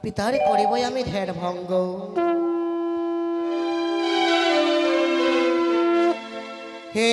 পিতারে করিবই আমি ধ্যান ভঙ্গ। হে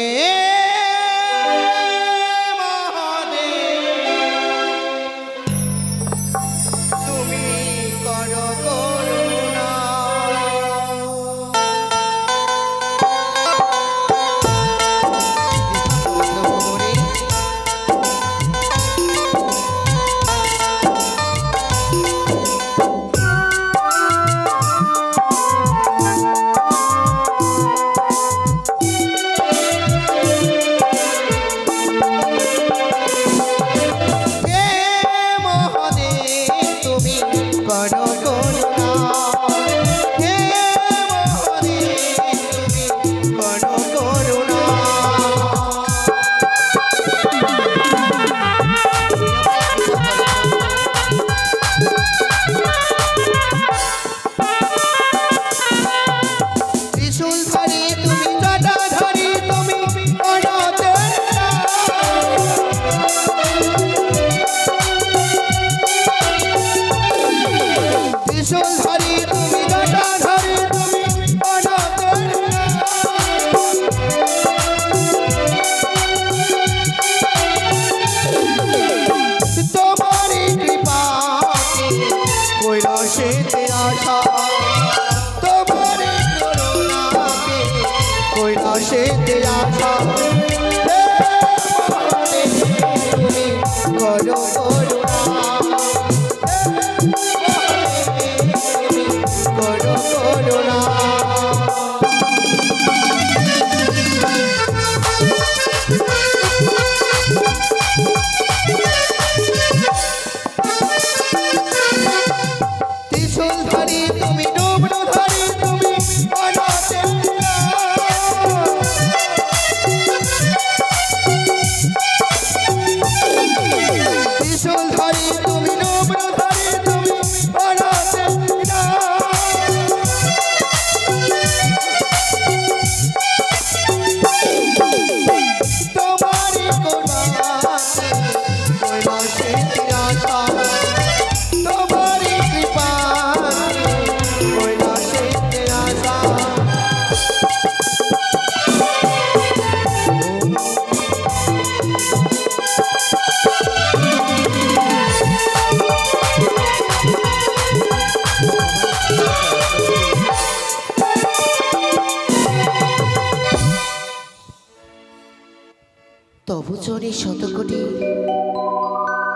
তবু চরে শতকোটি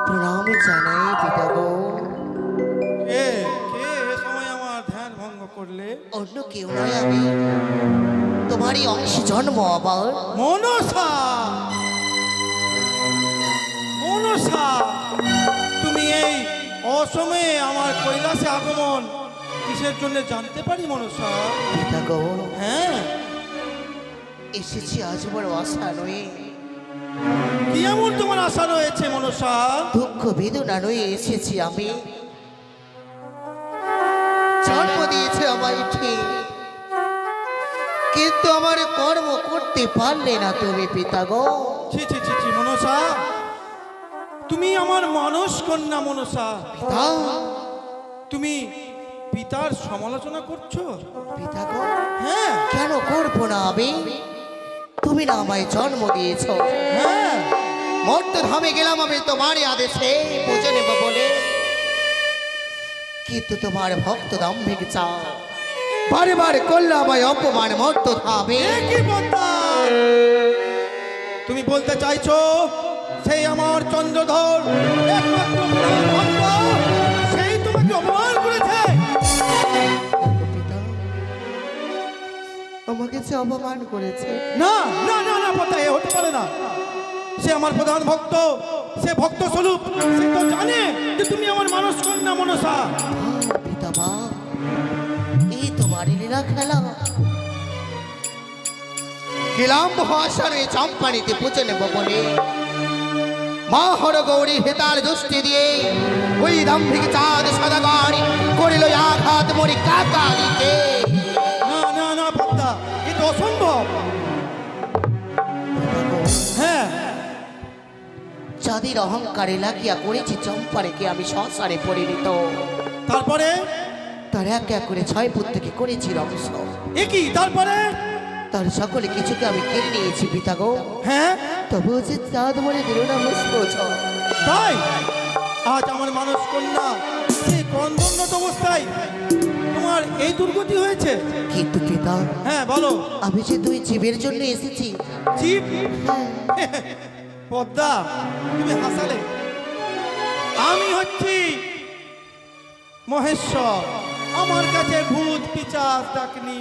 প্রণাম জানাই পিতা গো। কে কে এ সময় আমার ধ্যান ভঙ্গ করলে? অন্য কেউ নয়, আমি তোমারই অংশে জন্ম আবার। মনসা, মনসা, তুমি এই অসময়ে আমার কৈলাসে আগমন কিসের জন্য জানতে পারি মনসা? পিতা গো, হ্যাঁ, এসেছি আজ বড় আশা নয়। কি এমন তোমার আশা রয়েছে মনসা? দুঃখ বেদনা নয়ে এসেছি আমি। জন্ম দিয়েছে আমায় ঠিক, কিন্তু আমার কর্ম করতে পারলে না তুমি পিতা গো। ছি ছি ছি ছি মনসা, তুমি আমার মানস কন্যা মনসা। পিতা, তুমি পিতার সমালোচনা করছো? পিতা গো, হ্যাঁ কেন করবো না আমি? তুমি না আমায় জন্ম দিয়েছ। হ্যাঁ, মর্ত ধামে গেলাম আমি তোমারই আদেশে বুঝে নেব বলে, কিন্তু তোমার ভক্ত দাম্ভিক চাও বারে বারে করলে আমায় অপমান মর্ত ধামে। এ কি বলতা? তুমি বলতে চাইছো সেই আমার চন্দ্রধর একমাত্র ভক্ত, অপমান করেছে। না না না না পদ্মা, এ হতে পারে না। সে আমার প্রধান ভক্ত, সে ভক্ত স্বরূপ, সে তো জানে যে তুমি আমার মানুষ কন্যা মনসা। পিতা মা, এই তোমার লীলা খেলা। গেলাম ভাষারে চম্পানিতে পুজো নেব বলে মা হর গৌরী হেতাল দুষ্টি দিয়ে ওই দাম্ভিক চাঁদ সদাগর করিল আঘাত মরি কাকালিতে। না না না পদ্মা, এ তো অসম্ভব। হ্যাঁ, চাঁদের অহংকারে লাগিয়া করেছি চম্পারেকে আমি সংসারে পরিণত। তারপরে তার এক এক করে 6 পুত্রকে করেছি রংস। এ কি তারপরে? তার সকলে কিছুকে আমি কেড়ে নিয়েছি পিতা গো। হ্যাঁ তবু যে চাঁদ মরে দিল না মুসকোচ। তাই আজ আমার মানুষ কন্যা সেই কন্দন্নত অবস্থায় তোমার এই দুর্গতি হয়েছে। কিন্তু পিতা, হ্যাঁ বলো। আমি যে 2 জীবের জন্য এসেছি। জীব? পদ্মা, তুমি হাসালে। আমি হচ্ছি মহেশ্বর, আমার কাছে ভূত পিশাচ ডাকনি